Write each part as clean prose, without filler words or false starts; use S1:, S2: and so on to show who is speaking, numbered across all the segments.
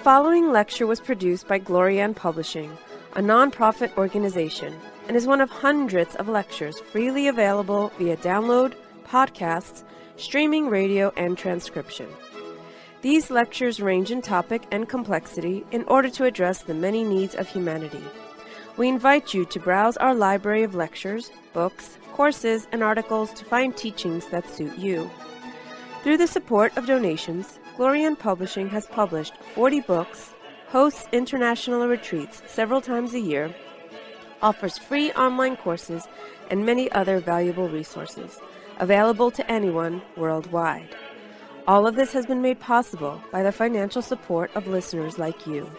S1: following lecture was produced by Glorian Publishing, a non-profit organization, and is one of hundreds of lectures freely available via download, podcasts, streaming radio, and transcription. These lectures range in topic and complexity in order to address the many needs of humanity. We invite you to browse our library of lectures, books, courses, and articles to find teachings that suit you. Through the support of donations, Glorian Publishing has published 40 books, hosts international retreats several times a year, offers free online courses, and many other valuable resources, available to anyone worldwide. All of this has been made possible by the financial support of listeners like you.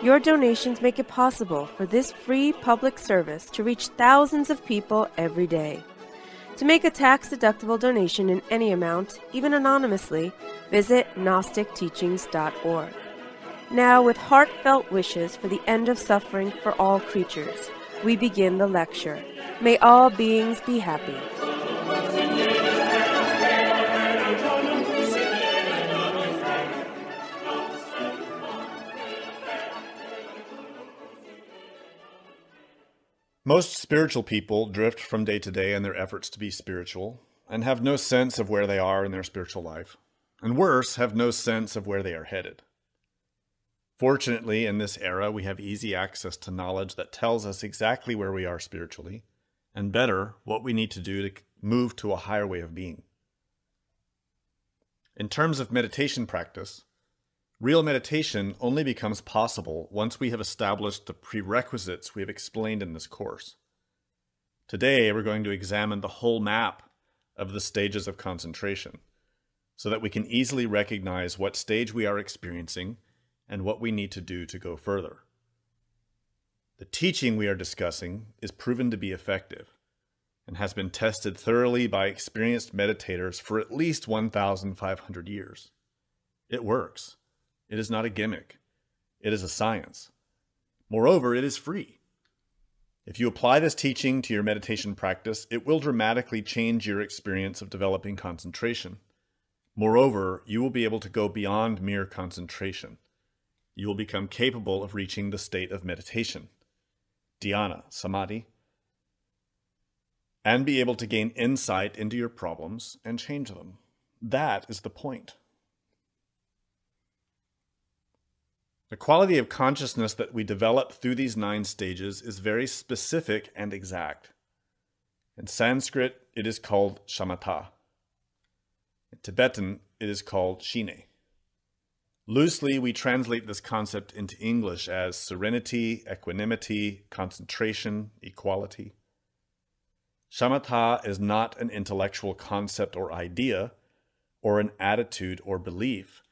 S1: Your donations make it possible for this free public service to reach thousands of people every day. To make a tax-deductible donation in any amount, even anonymously, visit GnosticTeachings.org. Now, with heartfelt wishes for the end of suffering for all creatures, we begin the lecture. May all beings be happy.
S2: Most spiritual people drift from day to day in their efforts to be spiritual and have no sense of where they are in their spiritual life, and worse, have no sense of where they are headed. Fortunately, in this era, we have easy access to knowledge that tells us exactly where we are spiritually, and better, what we need to do to move to a higher way of being. In terms of meditation practice, real meditation only becomes possible once we have established the prerequisites we have explained in this course. Today, we're going to examine the whole map of the stages of concentration, so that we can easily recognize what stage we are experiencing and what we need to do to go further. The teaching we are discussing is proven to be effective and has been tested thoroughly by experienced meditators for at least 1,500 years. It works. It is not a gimmick. It is a science. Moreover, it is free. If you apply this teaching to your meditation practice, it will dramatically change your experience of developing concentration. Moreover, you will be able to go beyond mere concentration. You will become capable of reaching the state of meditation, dhyana, samadhi, and be able to gain insight into your problems and change them. That is the point. The quality of consciousness that we develop through these 9 stages is very specific and exact. In Sanskrit, it is called shamatha. In Tibetan, it is called shine. Loosely, we translate this concept into English as serenity, equanimity, concentration, equality. Shamatha is not an intellectual concept or idea, or an attitude or belief.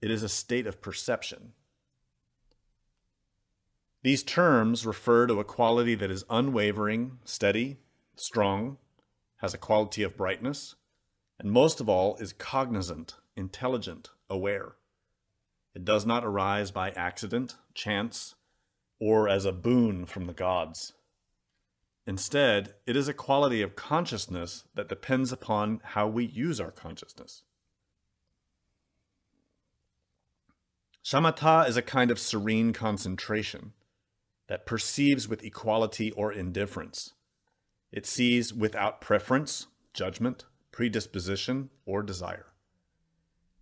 S2: It is a state of perception. These terms refer to a quality that is unwavering, steady, strong, has a quality of brightness, and most of all is cognizant, intelligent, aware. It does not arise by accident, chance, or as a boon from the gods. Instead, it is a quality of consciousness that depends upon how we use our consciousness. Shamatha is a kind of serene concentration that perceives with equality or indifference. It sees without preference, judgment, predisposition, or desire.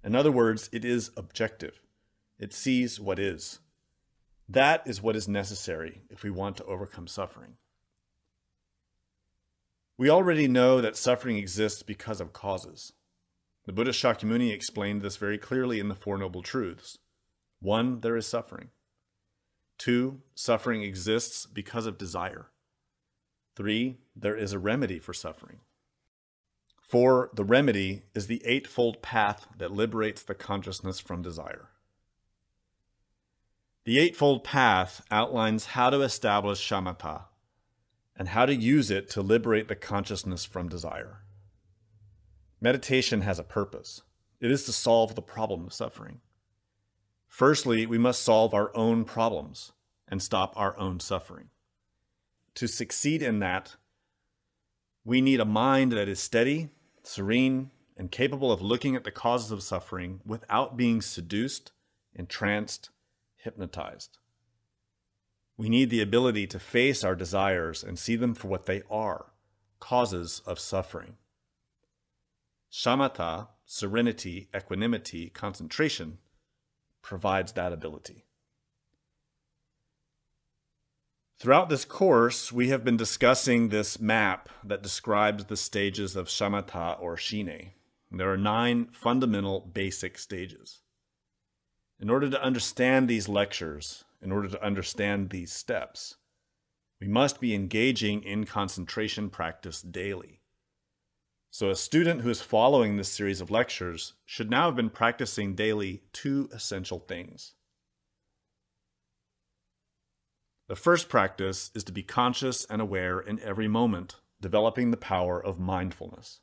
S2: In other words, it is objective. It sees what is. That is what is necessary if we want to overcome suffering. We already know that suffering exists because of causes. The Buddha Shakyamuni explained this very clearly in the Four Noble Truths. 1, there is suffering. 2, suffering exists because of desire. 3, there is a remedy for suffering. 4, the remedy is the eightfold path that liberates the consciousness from desire. The eightfold path outlines how to establish shamatha and how to use it to liberate the consciousness from desire. Meditation has a purpose. It is to solve the problem of suffering. Firstly, we must solve our own problems and stop our own suffering. To succeed in that, we need a mind that is steady, serene, and capable of looking at the causes of suffering without being seduced, entranced, hypnotized. We need the ability to face our desires and see them for what they are, causes of suffering. Shamatha, serenity, equanimity, concentration, provides that ability. Throughout this course, we have been discussing this map that describes the stages of shamatha or shine. There are 9 fundamental basic stages. In order to understand these lectures, in order to understand these steps, we must be engaging in concentration practice daily. So a student who is following this series of lectures should now have been practicing daily 2 essential things. The first practice is to be conscious and aware in every moment, developing the power of mindfulness.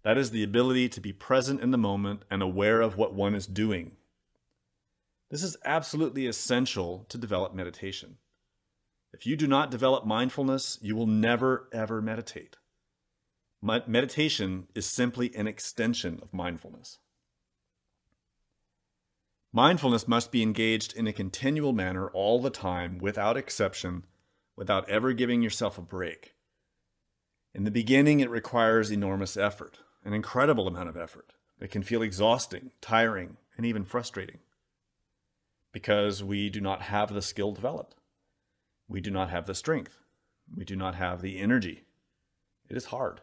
S2: That is the ability to be present in the moment and aware of what one is doing. This is absolutely essential to develop meditation. If you do not develop mindfulness, you will never, ever meditate. Meditation is simply an extension of mindfulness. Mindfulness must be engaged in a continual manner all the time, without exception, without ever giving yourself a break. In the beginning, it requires enormous effort, an incredible amount of effort. It can feel exhausting, tiring, and even frustrating, because we do not have the skill developed. We do not have the strength. We do not have the energy. It is hard.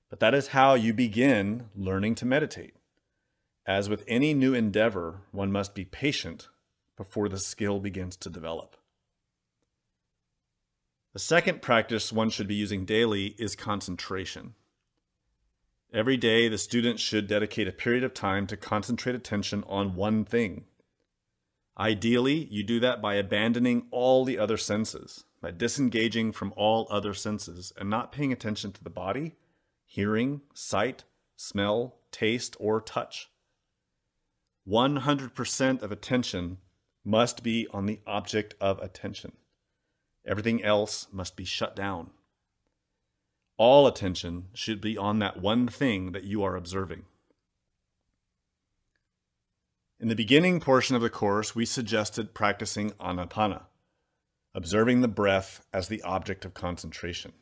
S2: But that is how you begin learning to meditate. As with any new endeavor, one must be patient before the skill begins to develop. The second practice one should be using daily is concentration. Every day, the student should dedicate a period of time to concentrate attention on one thing. Ideally, you do that by abandoning all the other senses, by disengaging from all other senses and not paying attention to the body, hearing, sight, smell, taste, or touch. 100% of attention must be on the object of attention. Everything else must be shut down. All attention should be on that one thing that you are observing. In the beginning portion of the course, we suggested practicing anapana, observing the breath as the object of concentration.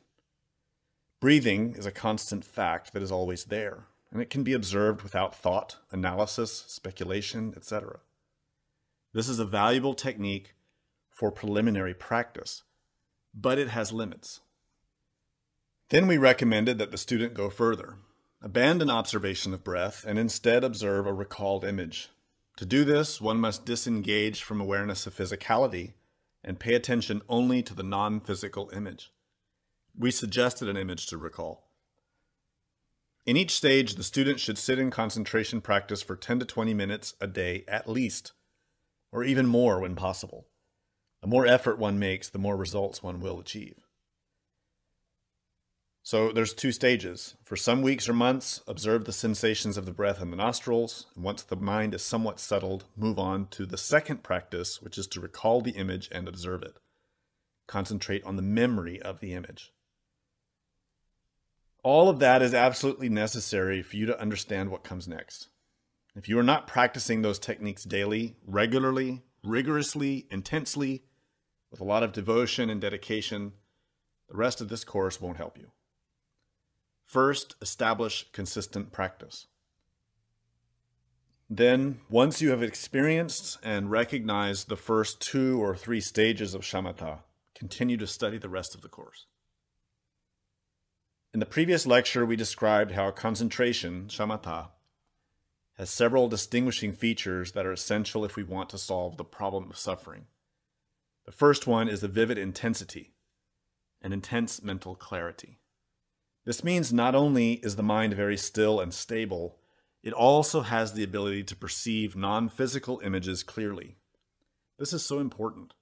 S2: Breathing is a constant fact that is always there, and it can be observed without thought, analysis, speculation, etc. This is a valuable technique for preliminary practice, but it has limits. Then we recommended that the student go further, abandon observation of breath, and instead observe a recalled image. To do this, one must disengage from awareness of physicality and pay attention only to the non-physical image. We suggested an image to recall. In each stage, the student should sit in concentration practice for 10 to 20 minutes a day at least, or even more when possible. The more effort one makes, the more results one will achieve. So there's 2 stages. For some weeks or months, observe the sensations of the breath in the nostrils. And once the mind is somewhat settled, move on to the second practice, which is to recall the image and observe it. Concentrate on the memory of the image. All of that is absolutely necessary for you to understand what comes next. If you are not practicing those techniques daily, regularly, rigorously, intensely, with a lot of devotion and dedication, the rest of this course won't help you. First, establish consistent practice. Then, once you have experienced and recognized the first 2 or 3 stages of shamatha, continue to study the rest of the course. In the previous lecture, we described how concentration, shamatha, has several distinguishing features that are essential if we want to solve the problem of suffering. The first one is the vivid intensity, an intense mental clarity. This means not only is the mind very still and stable, it also has the ability to perceive non-physical images clearly. This is so important.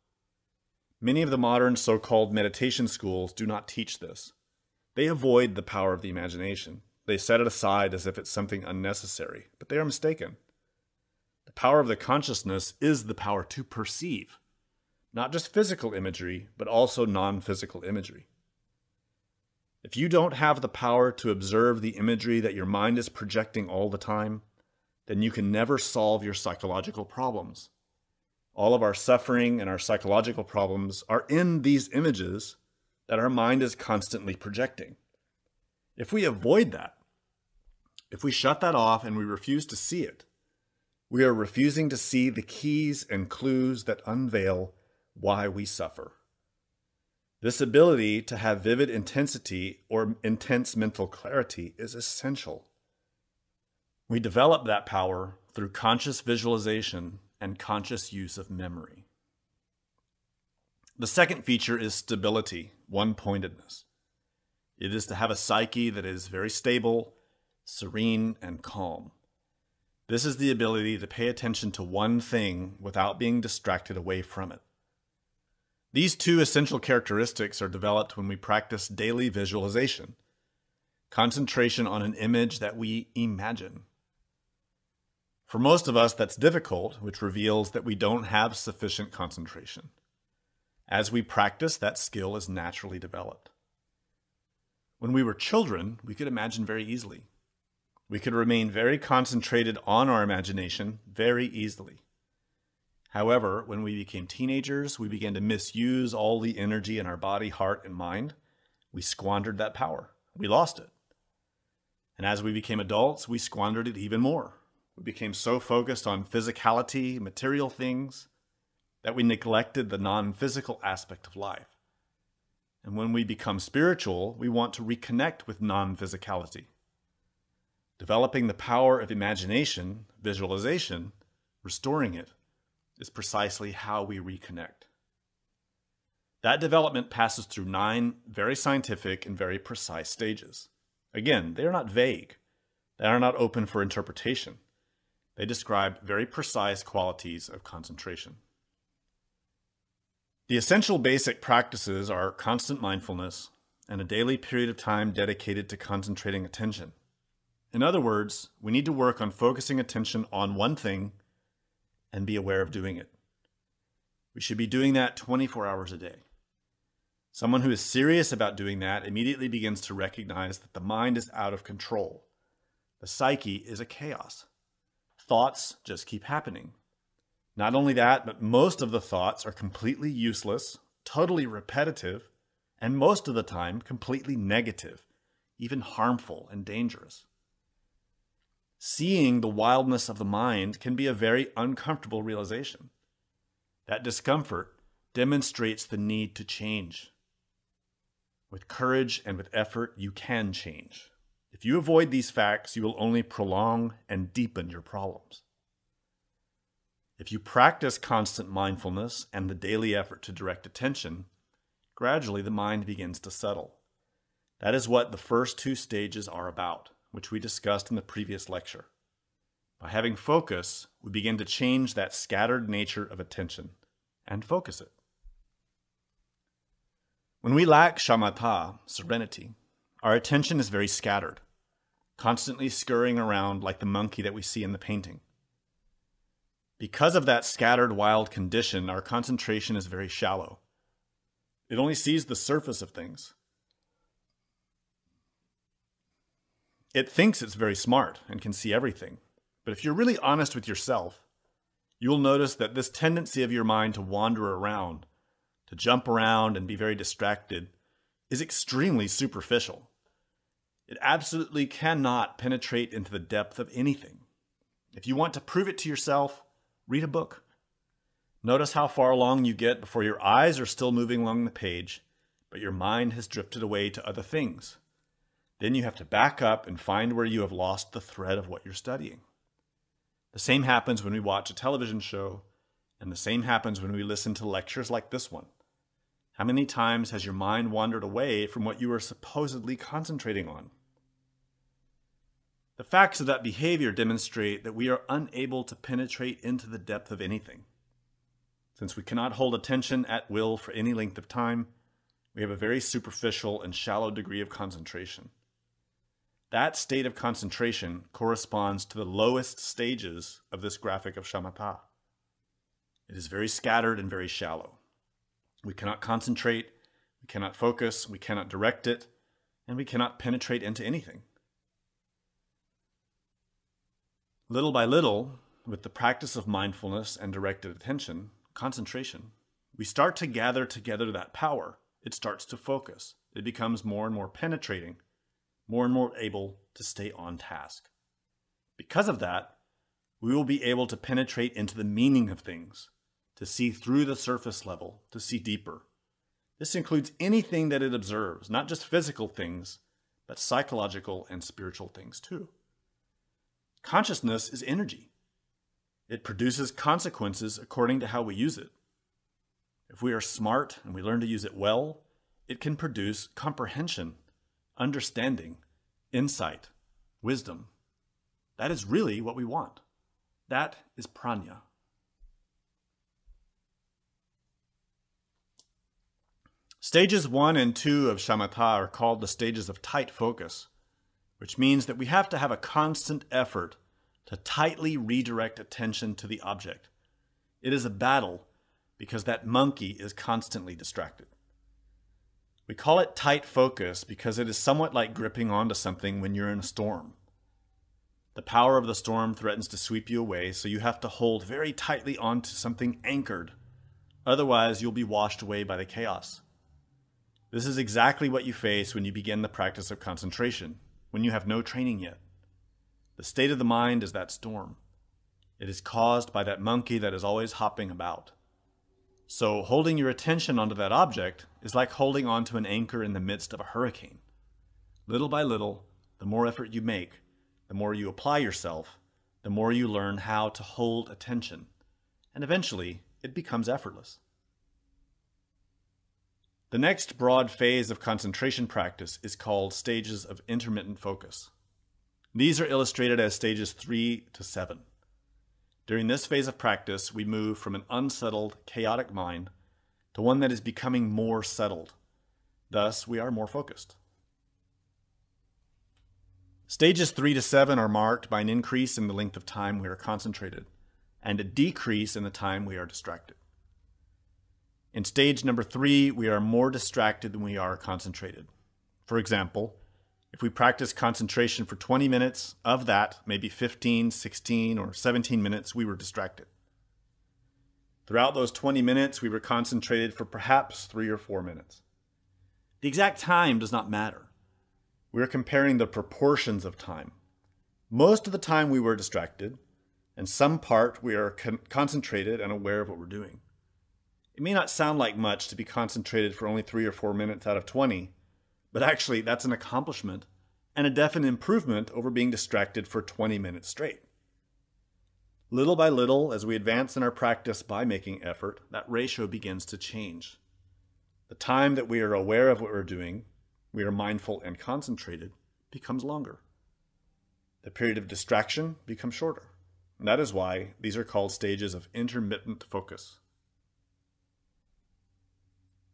S2: Many of the modern so-called meditation schools do not teach this. They avoid the power of the imagination. They set it aside as if it's something unnecessary, but they are mistaken. The power of the consciousness is the power to perceive, not just physical imagery, but also non-physical imagery. If you don't have the power to observe the imagery that your mind is projecting all the time, then you can never solve your psychological problems. All of our suffering and our psychological problems are in these images that our mind is constantly projecting. If we avoid that, if we shut that off and we refuse to see it, we are refusing to see the keys and clues that unveil why we suffer. This ability to have vivid intensity or intense mental clarity is essential. We develop that power through conscious visualization and conscious use of memory. The second feature is stability, one-pointedness. It is to have a psyche that is very stable, serene, and calm. This is the ability to pay attention to one thing without being distracted away from it. These two essential characteristics are developed when we practice daily visualization, concentration on an image that we imagine. For most of us, that's difficult, which reveals that we don't have sufficient concentration. As we practice, that skill is naturally developed. When we were children, we could imagine very easily. We could remain very concentrated on our imagination very easily. However, when we became teenagers, we began to misuse all the energy in our body, heart, and mind. We squandered that power. We lost it. And as we became adults, we squandered it even more. We became so focused on physicality, material things, that we neglected the non-physical aspect of life. And when we become spiritual, we want to reconnect with non-physicality. Developing the power of imagination, visualization, restoring it, is precisely how we reconnect. That development passes through 9 very scientific and very precise stages. Again, they are not vague. They are not open for interpretation. They describe very precise qualities of concentration. The essential basic practices are constant mindfulness and a daily period of time dedicated to concentrating attention. In other words, we need to work on focusing attention on one thing and be aware of doing it. We should be doing that 24 hours a day. Someone who is serious about doing that immediately begins to recognize that the mind is out of control. The psyche is a chaos. Thoughts just keep happening. Not only that, but most of the thoughts are completely useless, totally repetitive, and most of the time completely negative, even harmful and dangerous. Seeing the wildness of the mind can be a very uncomfortable realization. That discomfort demonstrates the need to change. With courage and with effort, you can change. If you avoid these facts, you will only prolong and deepen your problems. If you practice constant mindfulness and the daily effort to direct attention, gradually the mind begins to settle. That is what the first 2 stages are about, which we discussed in the previous lecture. By having focus, we begin to change that scattered nature of attention and focus it. When we lack shamatha, serenity, our attention is very scattered, constantly scurrying around like the monkey that we see in the painting. Because of that scattered, wild condition, our concentration is very shallow. It only sees the surface of things. It thinks it's very smart and can see everything. But if you're really honest with yourself, you will notice that this tendency of your mind to wander around, to jump around and be very distracted, is extremely superficial. It absolutely cannot penetrate into the depth of anything. If you want to prove it to yourself, read a book. Notice how far along you get before your eyes are still moving along the page, but your mind has drifted away to other things. Then you have to back up and find where you have lost the thread of what you're studying. The same happens when we watch a television show, and the same happens when we listen to lectures like this one. How many times has your mind wandered away from what you were supposedly concentrating on? The facts of that behavior demonstrate that we are unable to penetrate into the depth of anything. Since we cannot hold attention at will for any length of time, we have a very superficial and shallow degree of concentration. That state of concentration corresponds to the lowest stages of this graphic of shamatha. It is very scattered and very shallow. We cannot concentrate, we cannot focus, we cannot direct it, and we cannot penetrate into anything. Little by little, with the practice of mindfulness and directed attention, concentration. We start to gather together that power. It starts to focus. It becomes more and more penetrating, more and more able to stay on task. Because of that, we will be able to penetrate into the meaning of things, to see through the surface level, to see deeper. This includes anything that it observes, not just physical things, but psychological and spiritual things too. Consciousness is energy. It produces consequences according to how we use it. If we are smart and we learn to use it well, it can produce comprehension, understanding, insight, wisdom. That is really what we want. That is prajna. Stages 1 and 2 of shamatha are called the stages of tight focus, which means that we have to have a constant effort to tightly redirect attention to the object. It is a battle because that monkey is constantly distracted. We call it tight focus because it is somewhat like gripping onto something when you're in a storm. The power of the storm threatens to sweep you away, so you have to hold very tightly onto something anchored. Otherwise, you'll be washed away by the chaos. This is exactly what you face when you begin the practice of concentration, when you have no training yet. The state of the mind is that storm. It is caused by that monkey that is always hopping about. So holding your attention onto that object is like holding onto an anchor in the midst of a hurricane. Little by little, the more effort you make, the more you apply yourself, the more you learn how to hold attention, and eventually it becomes effortless. The next broad phase of concentration practice is called stages of intermittent focus. These are illustrated as stages 3 to 7. During this phase of practice, we move from an unsettled, chaotic mind to one that is becoming more settled. Thus, we are more focused. Stages 3 to 7 are marked by an increase in the length of time we are concentrated and a decrease in the time we are distracted. In stage number 3, we are more distracted than we are concentrated. For example, if we practice concentration for 20 minutes, of that, maybe 15, 16, or 17 minutes, we were distracted. Throughout those 20 minutes, we were concentrated for perhaps 3 or 4 minutes. The exact time does not matter. We are comparing the proportions of time. Most of the time we were distracted, and some part we are concentrated and aware of what we're doing. It may not sound like much to be concentrated for only 3 or 4 minutes out of 20, but actually that's an accomplishment and a definite improvement over being distracted for 20 minutes straight. Little by little, as we advance in our practice by making effort, that ratio begins to change. The time that we are aware of what we're doing, we are mindful and concentrated, becomes longer. The period of distraction becomes shorter. And that is why these are called stages of intermittent focus.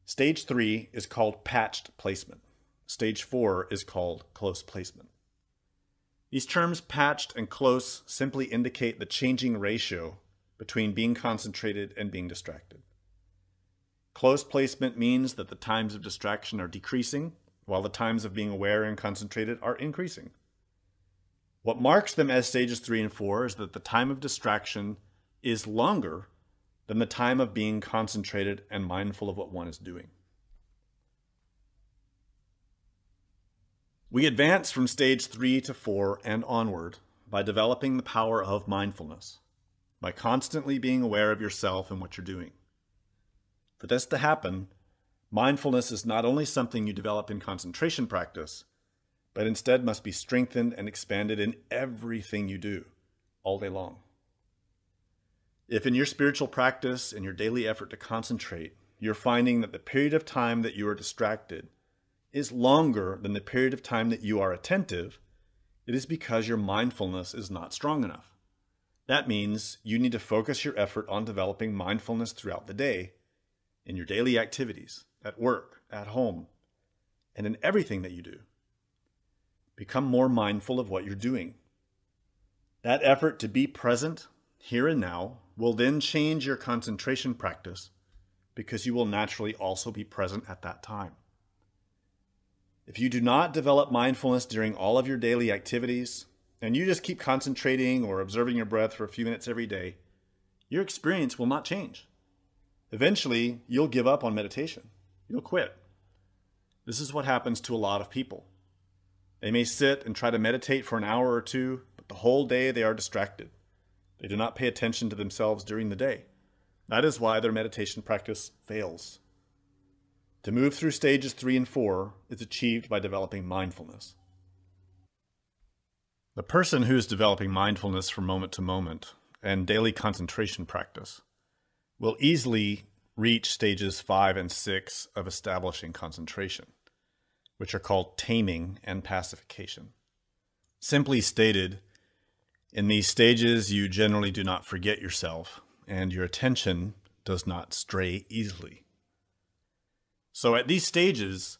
S2: Stage 3 is called patched placement. Stage 4 is called close placement. These terms patched and close simply indicate the changing ratio between being concentrated and being distracted. Close placement means that the times of distraction are decreasing, while the times of being aware and concentrated are increasing. What marks them as stages 3 and 4 is that the time of distraction is longer than the time of being concentrated and mindful of what one is doing. We advance from stage 3 to 4 and onward by developing the power of mindfulness, by constantly being aware of yourself and what you're doing. For this to happen, mindfulness is not only something you develop in concentration practice, but instead must be strengthened and expanded in everything you do, all day long. If in your spiritual practice and your daily effort to concentrate, you're finding that the period of time that you are distracted is longer than the period of time that you are attentive, it is because your mindfulness is not strong enough. That means you need to focus your effort on developing mindfulness throughout the day, in your daily activities, at work, at home, and in everything that you do. Become more mindful of what you're doing. That effort to be present, here and now, will then change your concentration practice because you will naturally also be present at that time. If you do not develop mindfulness during all of your daily activities, and you just keep concentrating or observing your breath for a few minutes every day, your experience will not change. Eventually, you'll give up on meditation. You'll quit. This is what happens to a lot of people. They may sit and try to meditate for an hour or two, but the whole day they are distracted. They do not pay attention to themselves during the day. That is why their meditation practice fails. To move through stages 3 and 4 is achieved by developing mindfulness. The person who is developing mindfulness from moment to moment and daily concentration practice will easily reach stages 5 and 6 of establishing concentration, which are called taming and pacification. Simply stated, in these stages you generally do not forget yourself and your attention does not stray easily. So at these stages,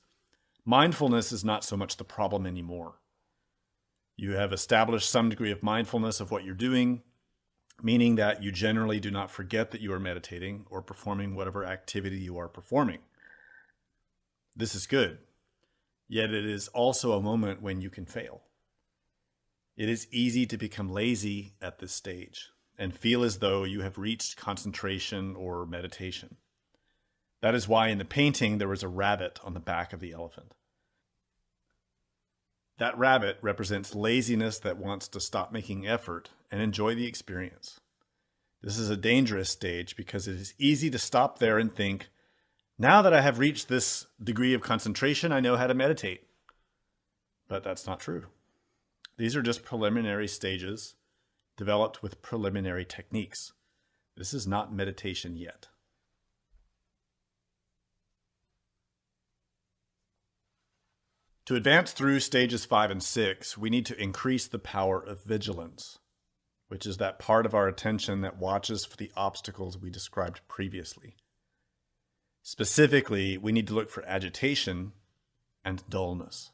S2: mindfulness is not so much the problem anymore. You have established some degree of mindfulness of what you're doing, meaning that you generally do not forget that you are meditating or performing whatever activity you are performing. This is good, yet it is also a moment when you can fail. It is easy to become lazy at this stage and feel as though you have reached concentration or meditation. That is why in the painting there was a rabbit on the back of the elephant. That rabbit represents laziness that wants to stop making effort and enjoy the experience. This is a dangerous stage because it is easy to stop there and think, now that I have reached this degree of concentration, I know how to meditate. But that's not true. These are just preliminary stages developed with preliminary techniques. This is not meditation yet. To advance through stages 5 and 6, we need to increase the power of vigilance, which is that part of our attention that watches for the obstacles we described previously. Specifically, we need to look for agitation and dullness.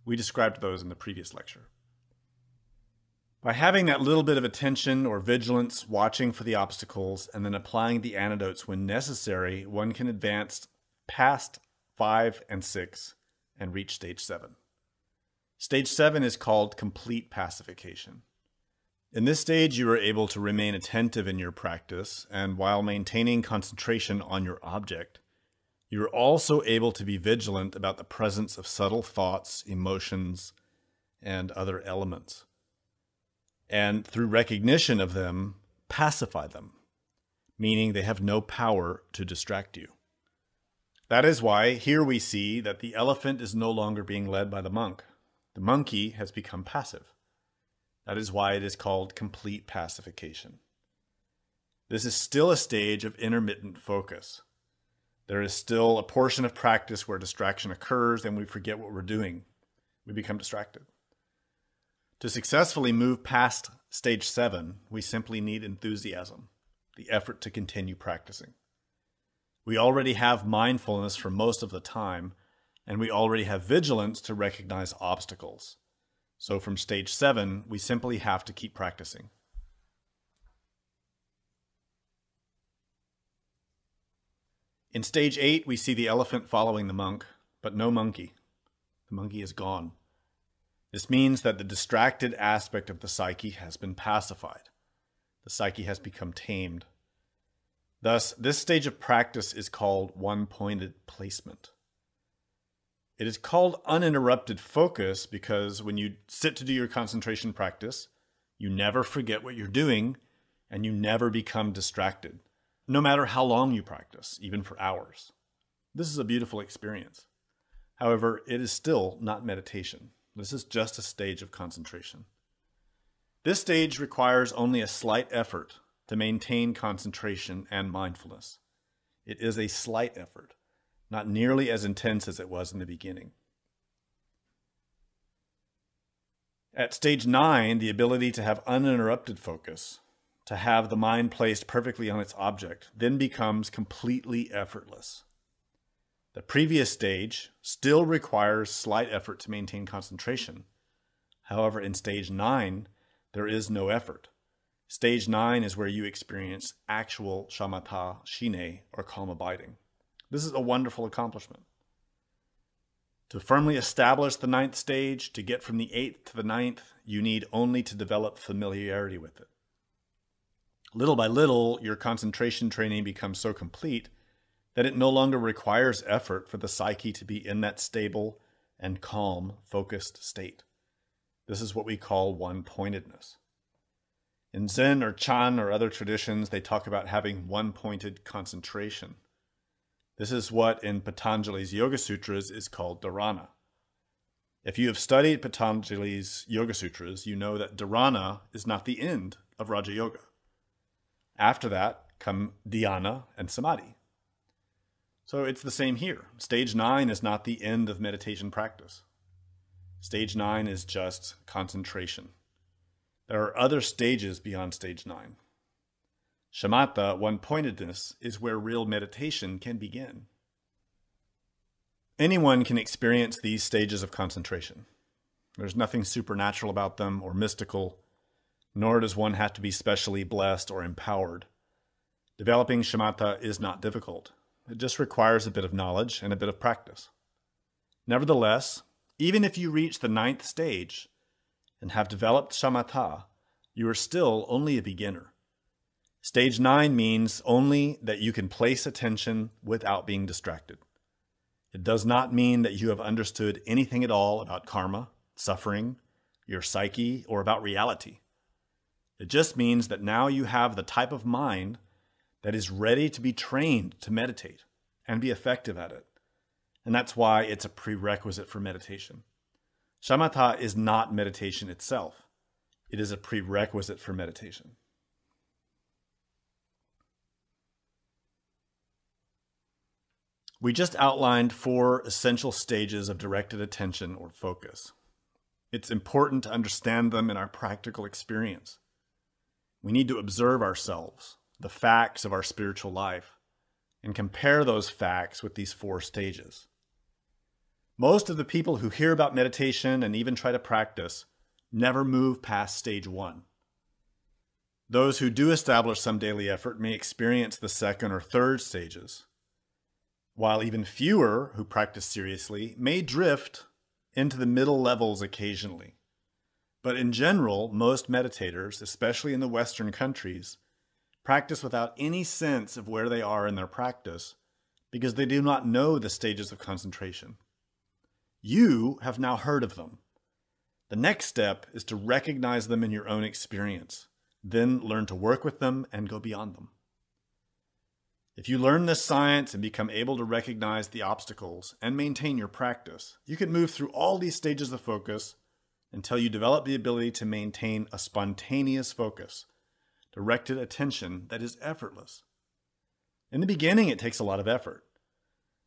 S2: We described those in the previous lecture. By having that little bit of attention or vigilance, watching for the obstacles, and then applying the antidotes when necessary, one can advance past 5 and 6 and reach stage 7. Stage 7 is called complete pacification. In this stage, you are able to remain attentive in your practice, and while maintaining concentration on your object, you are also able to be vigilant about the presence of subtle thoughts, emotions, and other elements. And through recognition of them, pacify them, meaning they have no power to distract you. That is why here we see that the elephant is no longer being led by the monk. The monkey has become passive. That is why it is called complete pacification. This is still a stage of intermittent focus. There is still a portion of practice where distraction occurs and we forget what we're doing. We become distracted. To successfully move past stage 7, we simply need enthusiasm, the effort to continue practicing. We already have mindfulness for most of the time, and we already have vigilance to recognize obstacles. So from stage 7, we simply have to keep practicing. In stage 8, we see the elephant following the monk, but no monkey. The monkey is gone. This means that the distracted aspect of the psyche has been pacified. The psyche has become tamed. Thus, this stage of practice is called one-pointed placement. It is called uninterrupted focus because when you sit to do your concentration practice, you never forget what you're doing and you never become distracted, no matter how long you practice, even for hours. This is a beautiful experience. However, it is still not meditation. This is just a stage of concentration. This stage requires only a slight effort to maintain concentration and mindfulness. It is a slight effort, not nearly as intense as it was in the beginning. At stage 9, the ability to have uninterrupted focus, to have the mind placed perfectly on its object, then becomes completely effortless. The previous stage still requires slight effort to maintain concentration. However, in stage 9, there is no effort. Stage 9 is where you experience actual shamatha, shine, or calm abiding. This is a wonderful accomplishment. To firmly establish the 9th stage, to get from the 8th to the 9th, you need only to develop familiarity with it. Little by little, your concentration training becomes so complete that it no longer requires effort for the psyche to be in that stable and calm, focused state. This is what we call one-pointedness. In Zen or Chan or other traditions, they talk about having one-pointed concentration. This is what in Patanjali's Yoga Sutras is called dharana. If you have studied Patanjali's Yoga Sutras, you know that dharana is not the end of Raja Yoga. After that come dhyana and samadhi. So it's the same here. Stage 9 is not the end of meditation practice. Stage 9 is just concentration. There are other stages beyond stage 9. Shamatha, one-pointedness, is where real meditation can begin. Anyone can experience these stages of concentration. There's nothing supernatural about them or mystical, nor does one have to be specially blessed or empowered. Developing shamatha is not difficult. It just requires a bit of knowledge and a bit of practice. Nevertheless, even if you reach the 9th stage and have developed shamatha, you are still only a beginner. Stage 9 means only that you can place attention without being distracted. It does not mean that you have understood anything at all about karma, suffering, your psyche, or about reality. It just means that now you have the type of mind that is ready to be trained to meditate and be effective at it. And that's why it's a prerequisite for meditation. Shamatha is not meditation itself. It is a prerequisite for meditation. We just outlined 4 essential stages of directed attention or focus. It's important to understand them in our practical experience. We need to observe ourselves, the facts of our spiritual life, and compare those facts with these 4 stages. Most of the people who hear about meditation and even try to practice never move past stage 1. Those who do establish some daily effort may experience the 2nd or 3rd stages, while even fewer who practice seriously may drift into the middle levels occasionally. But in general, most meditators, especially in the Western countries, practice without any sense of where they are in their practice because they do not know the stages of concentration. You have now heard of them. The next step is to recognize them in your own experience, then learn to work with them and go beyond them. If you learn this science and become able to recognize the obstacles and maintain your practice, you can move through all these stages of focus until you develop the ability to maintain a spontaneous focus, directed attention that is effortless. In the beginning, it takes a lot of effort.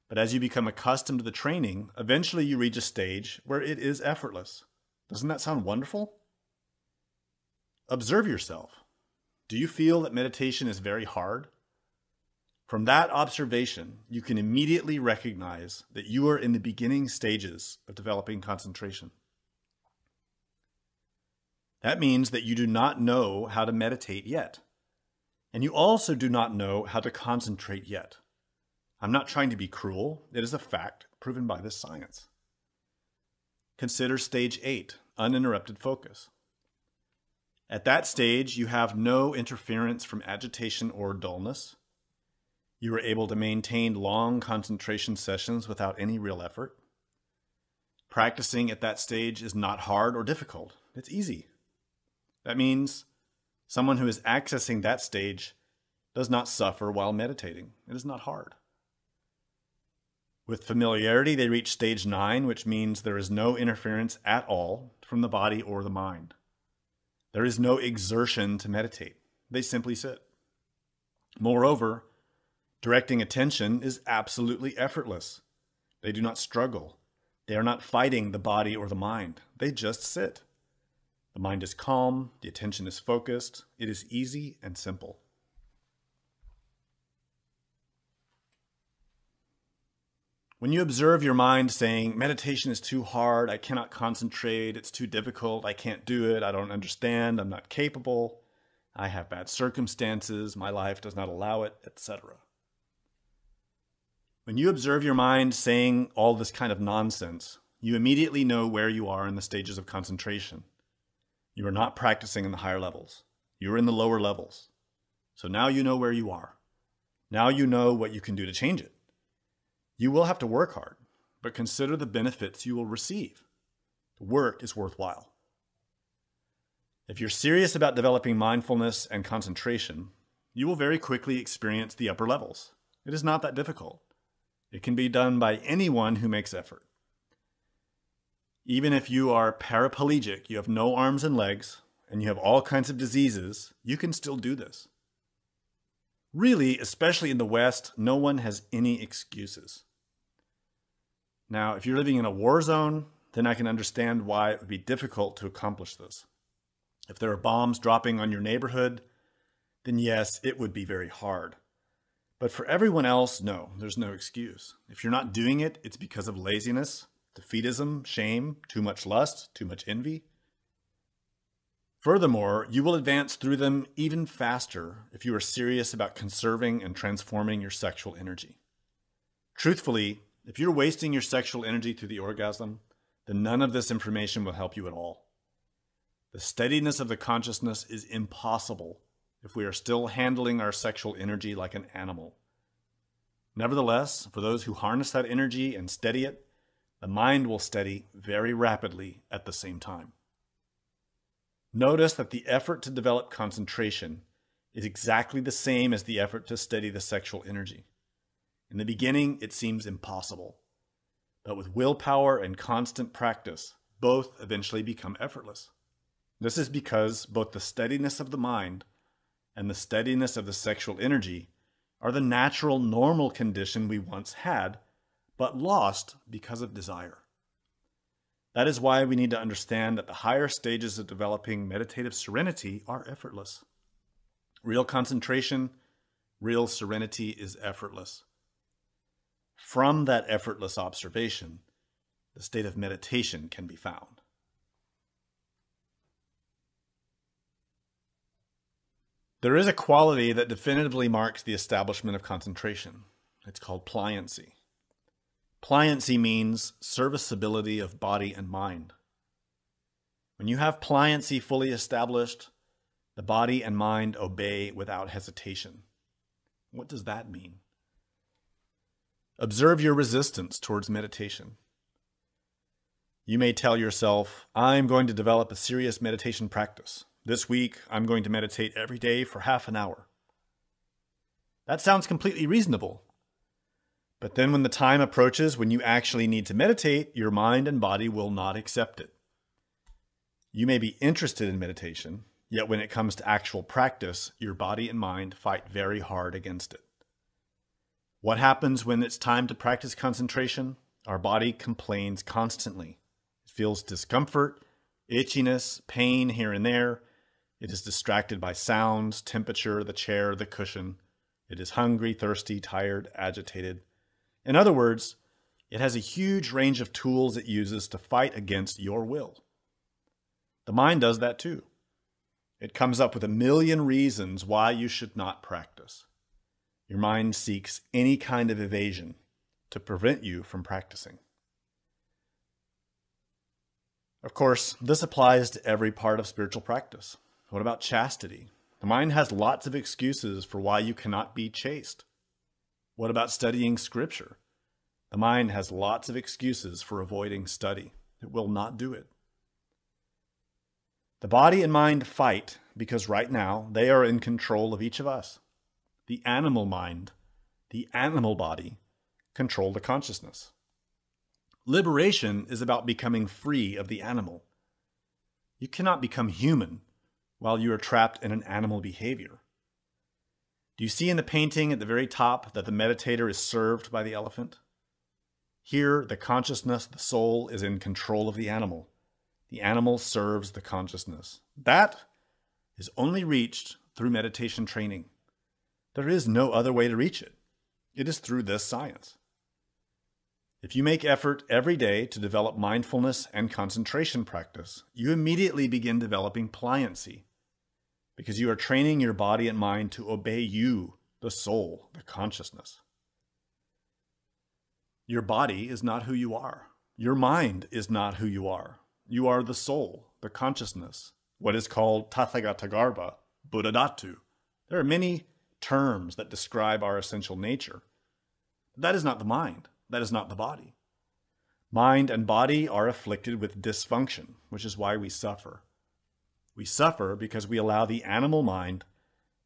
S2: But as you become accustomed to the training, eventually you reach a stage where it is effortless. Doesn't that sound wonderful? Observe yourself. Do you feel that meditation is very hard? From that observation, you can immediately recognize that you are in the beginning stages of developing concentration. That means that you do not know how to meditate yet. And you also do not know how to concentrate yet. I'm not trying to be cruel. It is a fact proven by this science. Consider stage 8, uninterrupted focus. At that stage, you have no interference from agitation or dullness. You are able to maintain long concentration sessions without any real effort. Practicing at that stage is not hard or difficult. It's easy. That means someone who is accessing that stage does not suffer while meditating. It is not hard. With familiarity, they reach stage 9, which means there is no interference at all from the body or the mind. There is no exertion to meditate. They simply sit. Moreover, directing attention is absolutely effortless. They do not struggle. They are not fighting the body or the mind. They just sit. The mind is calm. The attention is focused. It is easy and simple. When you observe your mind saying, meditation is too hard, I cannot concentrate, it's too difficult, I can't do it, I don't understand, I'm not capable, I have bad circumstances, my life does not allow it, etc. When you observe your mind saying all this kind of nonsense, you immediately know where you are in the stages of concentration. You are not practicing in the higher levels. You are in the lower levels. So now you know where you are. Now you know what you can do to change it. You will have to work hard, but consider the benefits you will receive. The work is worthwhile. If you're serious about developing mindfulness and concentration, you will very quickly experience the upper levels. It is not that difficult. It can be done by anyone who makes effort. Even if you are paraplegic, you have no arms and legs, and you have all kinds of diseases, you can still do this. Really, especially in the West, no one has any excuses. Now, if you're living in a war zone, then I can understand why it would be difficult to accomplish this. If there are bombs dropping on your neighborhood, then yes, it would be very hard. But for everyone else, no, there's no excuse. If you're not doing it, it's because of laziness, defeatism, shame, too much lust, too much envy. Furthermore, you will advance through them even faster if you are serious about conserving and transforming your sexual energy. Truthfully, if you're wasting your sexual energy through the orgasm, then none of this information will help you at all. The steadiness of the consciousness is impossible if we are still handling our sexual energy like an animal. Nevertheless, for those who harness that energy and steady it, the mind will steady very rapidly at the same time. Notice that the effort to develop concentration is exactly the same as the effort to steady the sexual energy. In the beginning, it seems impossible, but with willpower and constant practice, both eventually become effortless. This is because both the steadiness of the mind and the steadiness of the sexual energy are the natural, normal condition we once had, but lost because of desire. That is why we need to understand that the higher stages of developing meditative serenity are effortless. Real concentration, real serenity is effortless. From that effortless observation, the state of meditation can be found. There is a quality that definitively marks the establishment of concentration. It's called pliancy. Pliancy means serviceability of body and mind. When you have pliancy fully established, the body and mind obey without hesitation. What does that mean? Observe your resistance towards meditation. You may tell yourself, I'm going to develop a serious meditation practice. This week, I'm going to meditate every day for half an hour. That sounds completely reasonable. But then when the time approaches when you actually need to meditate, your mind and body will not accept it. You may be interested in meditation, yet when it comes to actual practice, your body and mind fight very hard against it. What happens when it's time to practice concentration? Our body complains constantly. It feels discomfort, itchiness, pain here and there. It is distracted by sounds, temperature, the chair, the cushion. It is hungry, thirsty, tired, agitated. In other words, it has a huge range of tools it uses to fight against your will. The mind does that too. It comes up with a million reasons why you should not practice. Your mind seeks any kind of evasion to prevent you from practicing. Of course, this applies to every part of spiritual practice. What about chastity? The mind has lots of excuses for why you cannot be chaste. What about studying scripture? The mind has lots of excuses for avoiding study. It will not do it. The body and mind fight because right now they are in control of each of us. The animal mind, the animal body, control the consciousness. Liberation is about becoming free of the animal. You cannot become human while you are trapped in an animal behavior. Do you see in the painting at the very top that the meditator is served by the elephant? Here, the consciousness, the soul, is in control of the animal. The animal serves the consciousness. That is only reached through meditation training. There is no other way to reach it. It is through this science. If you make effort every day to develop mindfulness and concentration practice, you immediately begin developing pliancy, because you are training your body and mind to obey you, the soul, the consciousness. Your body is not who you are. Your mind is not who you are. You are the soul, the consciousness, what is called Tathagatagarbha, Buddhadhatu, There are many terms that describe our essential nature. That is not the mind. That is not the body. Mind and body are afflicted with dysfunction, which is why we suffer. We suffer because we allow the animal mind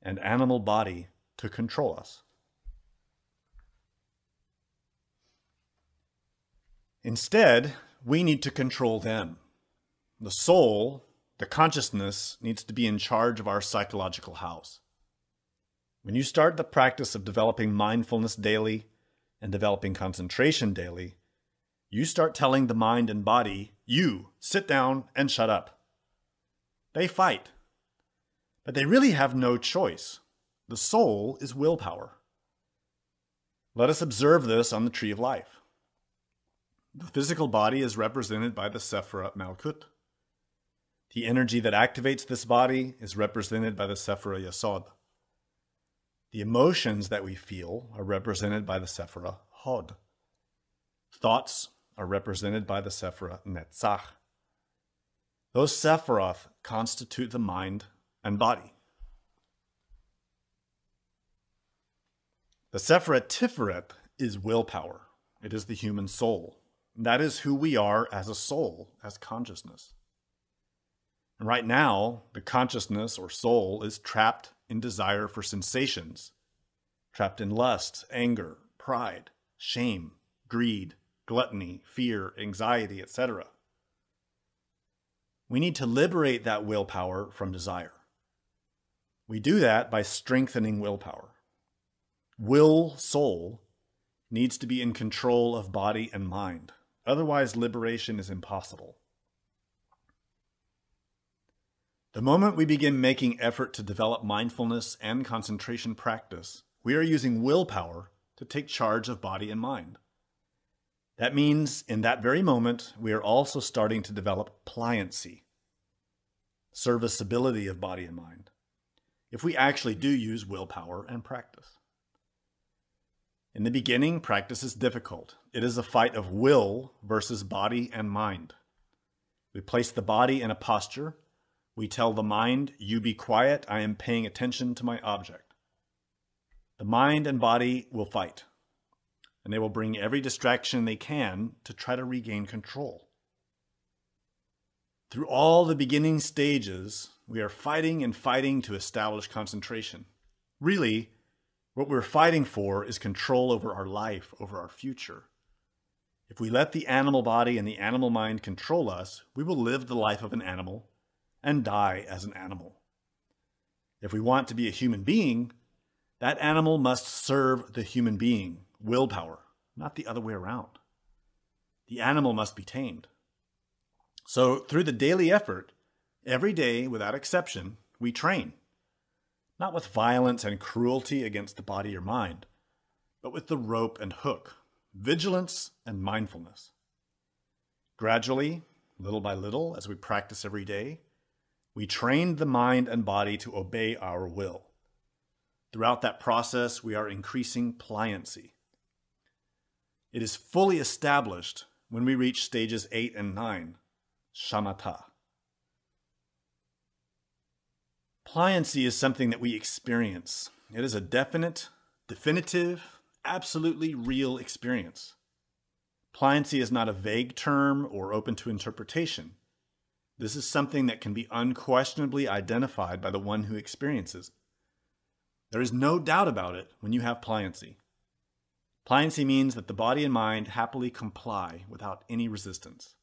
S2: and animal body to control us. Instead, we need to control them. The soul, the consciousness, needs to be in charge of our psychological house. When you start the practice of developing mindfulness daily and developing concentration daily, you start telling the mind and body, you, sit down and shut up. They fight, but they really have no choice. The soul is willpower. Let us observe this on the tree of life. The physical body is represented by the Sephira Malkut. The energy that activates this body is represented by the Sephira Yasod. The emotions that we feel are represented by the Sephira Hod. Thoughts are represented by the Sephira Netzach. Those Sephiroth constitute the mind and body. The Sephira Tiferet is willpower. It is the human soul. That is who we are as a soul, as consciousness. And right now, the consciousness or soul is trapped in desire for sensations, trapped in lust, anger, pride, shame, greed, gluttony, fear, anxiety, etc. We need to liberate that willpower from desire. We do that by strengthening willpower. Will soul needs to be in control of body and mind. Otherwise, liberation is impossible. The moment we begin making effort to develop mindfulness and concentration practice, we are using willpower to take charge of body and mind. That means in that very moment, we are also starting to develop pliancy, serviceability of body and mind, if we actually do use willpower and practice. In the beginning, practice is difficult. It is a fight of will versus body and mind. We place the body in a posture. We tell the mind, you be quiet, I am paying attention to my object. The mind and body will fight, and they will bring every distraction they can to try to regain control. Through all the beginning stages, we are fighting and fighting to establish concentration. Really, what we're fighting for is control over our life, over our future. If we let the animal body and the animal mind control us, we will live the life of an animal and die as an animal. If we want to be a human being, that animal must serve the human being, willpower, not the other way around. The animal must be tamed. So through the daily effort, every day without exception, we train. Not with violence and cruelty against the body or mind, but with the rope and hook, vigilance and mindfulness. Gradually, little by little, as we practice every day, we train the mind and body to obey our will. Throughout that process, we are increasing pliancy. It is fully established when we reach stages 8 and 9, shamatha. Pliancy is something that we experience. It is a definite, definitive, absolutely real experience. Pliancy is not a vague term or open to interpretation. This is something that can be unquestionably identified by the one who experiences. There is no doubt about it when you have pliancy. Pliancy means that the body and mind happily comply without any resistance.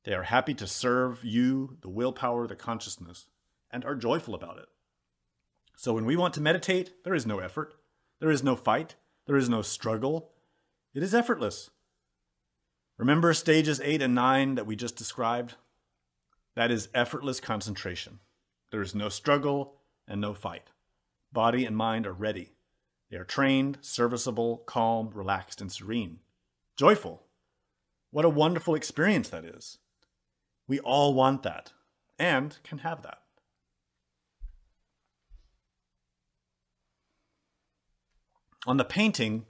S2: They are happy to serve you, the willpower, the consciousness, and are joyful about it. So when we want to meditate, there is no effort, there is no fight, there is no struggle. It is effortless. Remember stages 8 and 9 that we just described? That is effortless concentration. There is no struggle and no fight. Body and mind are ready. They are trained, serviceable, calm, relaxed, and serene. Joyful. What a wonderful experience that is. We all want that and can have that. On the painting,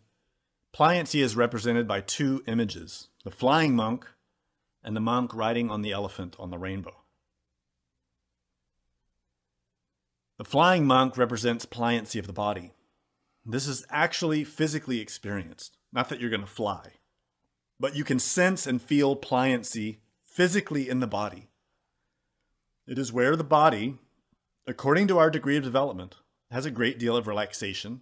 S2: pliancy is represented by two images, the flying monk and the monk riding on the elephant on the rainbow. The flying monk represents pliancy of the body. This is actually physically experienced. Not that you're going to fly, but you can sense and feel pliancy physically in the body. It is where the body, according to our degree of development, has a great deal of relaxation.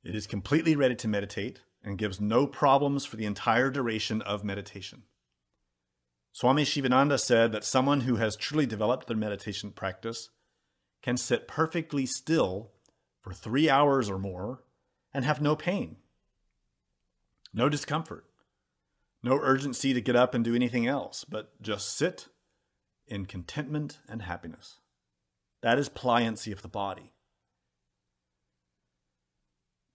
S2: It is completely ready to meditate and gives no problems for the entire duration of meditation. Swami Shivananda said that someone who has truly developed their meditation practice can sit perfectly still for 3 hours or more and have no pain, no discomfort, no urgency to get up and do anything else, but just sit in contentment and happiness. That is pliancy of the body.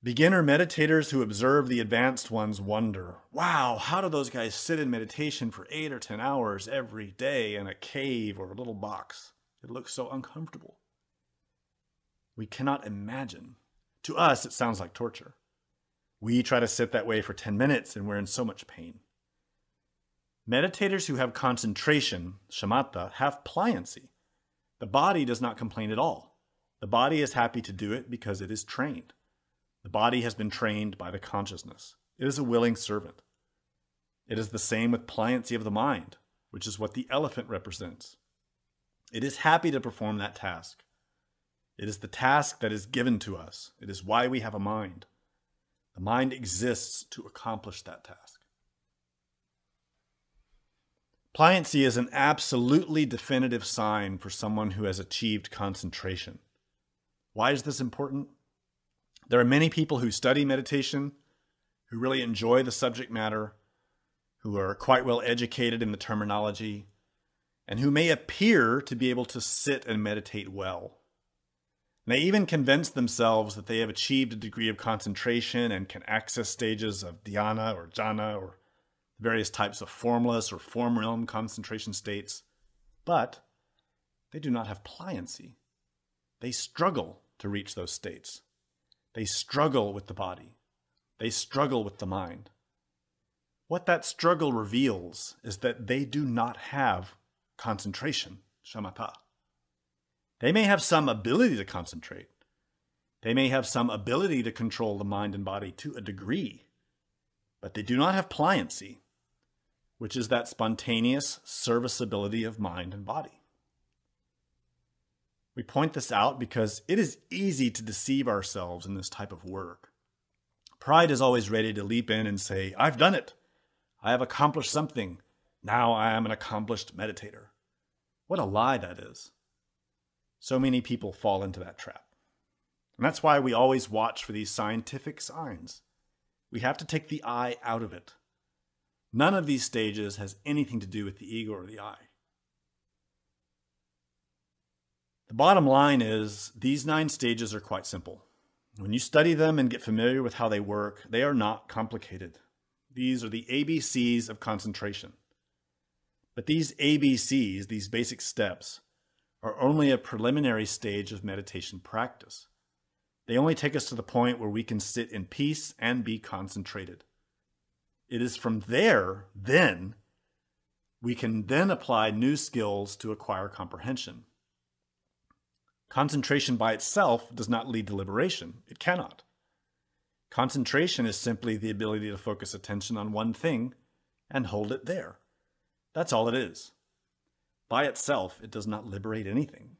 S2: Beginner meditators who observe the advanced ones wonder, wow, how do those guys sit in meditation for 8 or 10 hours every day in a cave or a little box? It looks so uncomfortable. We cannot imagine. To us, it sounds like torture. We try to sit that way for 10 minutes and we're in so much pain. Meditators who have concentration, shamatha, have pliancy. The body does not complain at all. The body is happy to do it because it is trained. The body has been trained by the consciousness. It is a willing servant. It is the same with pliancy of the mind, which is what the elephant represents. It is happy to perform that task. It is the task that is given to us. It is why we have a mind. The mind exists to accomplish that task. Pliancy is an absolutely definitive sign for someone who has achieved concentration. Why is this important? There are many people who study meditation, who really enjoy the subject matter, who are quite well educated in the terminology, and who may appear to be able to sit and meditate well. They even convince themselves that they have achieved a degree of concentration and can access stages of dhyana or jhana or various types of formless or form realm concentration states, but they do not have pliancy. They struggle to reach those states. They struggle with the body. They struggle with the mind. What that struggle reveals is that they do not have concentration, shamatha. They may have some ability to concentrate. They may have some ability to control the mind and body to a degree, but they do not have pliancy, which is that spontaneous serviceability of mind and body. We point this out because it is easy to deceive ourselves in this type of work. Pride is always ready to leap in and say, I've done it. I have accomplished something. Now I am an accomplished meditator. What a lie that is. So many people fall into that trap. And that's why we always watch for these scientific signs. We have to take the I out of it. None of these stages has anything to do with the ego or the I. The bottom line is these 9 stages are quite simple. When you study them and get familiar with how they work, they are not complicated. These are the ABCs of concentration. But these ABCs, these basic steps, are only a preliminary stage of meditation practice. They only take us to the point where we can sit in peace and be concentrated. It is from there, then, we can then apply new skills to acquire comprehension. Concentration by itself does not lead to liberation. It cannot. Concentration is simply the ability to focus attention on one thing and hold it there. That's all it is. By itself, it does not liberate anything.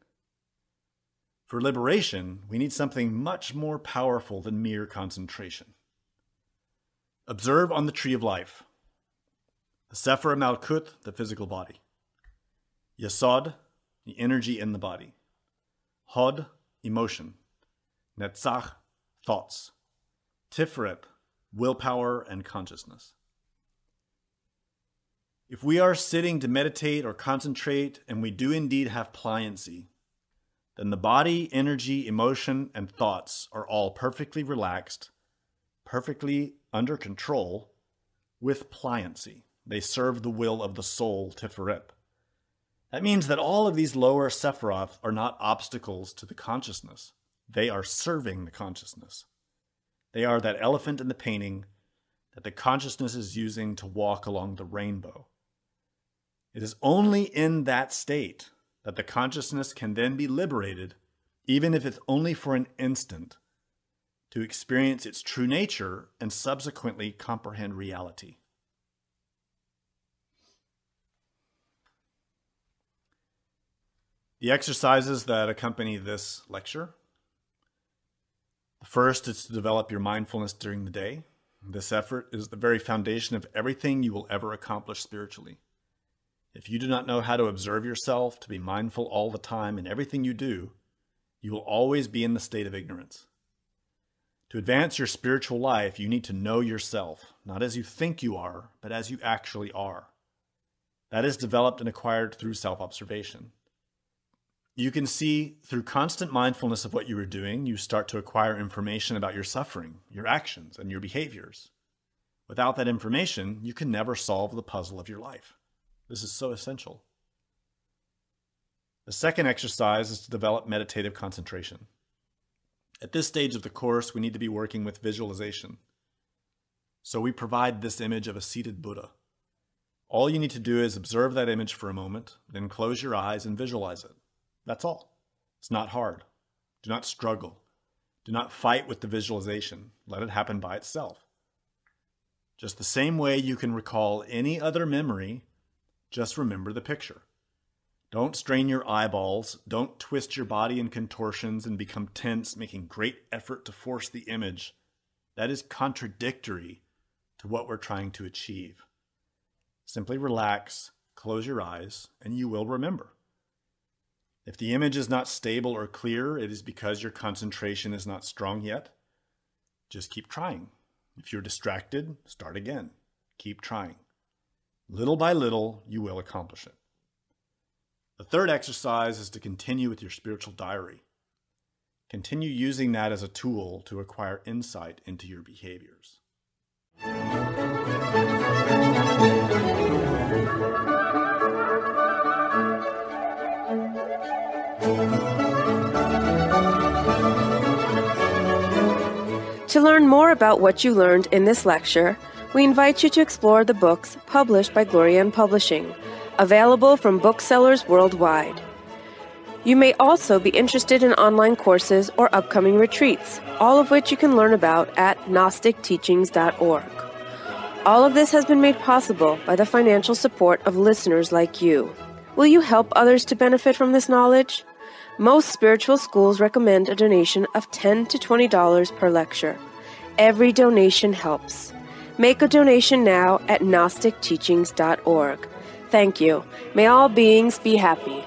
S2: For liberation, we need something much more powerful than mere concentration. Observe on the tree of life. The Sefer Malkut, the physical body. Yesod, the energy in the body. Hod, emotion. Netzach, thoughts. Tiferet, willpower and consciousness. If we are sitting to meditate or concentrate, and we do indeed have pliancy, then the body, energy, emotion, and thoughts are all perfectly relaxed, perfectly under control, with pliancy. They serve the will of the soul, Tiferet. That means that all of these lower Sephiroth are not obstacles to the consciousness. They are serving the consciousness. They are that elephant in the painting that the consciousness is using to walk along the rainbow. It is only in that state that the consciousness can then be liberated even if it's only for an instant, to experience its true nature and subsequently comprehend reality. The exercises that accompany this lecture. The first is to develop your mindfulness during the day. This effort is the very foundation of everything you will ever accomplish spiritually. If you do not know how to observe yourself, to be mindful all the time in everything you do, you will always be in the state of ignorance. To advance your spiritual life, you need to know yourself, not as you think you are, but as you actually are. That is developed and acquired through self-observation. You can see through constant mindfulness of what you are doing, you start to acquire information about your suffering, your actions, and your behaviors. Without that information, you can never solve the puzzle of your life. This is so essential. The second exercise is to develop meditative concentration. At this stage of the course, we need to be working with visualization. So we provide this image of a seated Buddha. All you need to do is observe that image for a moment, then close your eyes and visualize it. That's all. It's not hard. Do not struggle. Do not fight with the visualization. Let it happen by itself. Just the same way you can recall any other memory, just remember the picture. Don't strain your eyeballs. Don't twist your body in contortions and become tense, making great effort to force the image. That is contradictory to what we're trying to achieve. Simply relax, close your eyes, and you will remember. If the image is not stable or clear, it is because your concentration is not strong yet. Just keep trying. If you're distracted, start again. Keep trying. Little by little, you will accomplish it. The third exercise is to continue with your spiritual diary. Continue using that as a tool to acquire insight into your behaviors.
S1: To learn more about what you learned in this lecture, we invite you to explore the books published by Glorian Publishing, available from booksellers worldwide. You may also be interested in online courses or upcoming retreats, all of which you can learn about at gnosticteachings.org. All of this has been made possible by the financial support of listeners like you. Will you help others to benefit from this knowledge? Most spiritual schools recommend a donation of $10 to $20 per lecture. Every donation helps. Make a donation now at gnosticteachings.org. Thank you. May all beings be happy.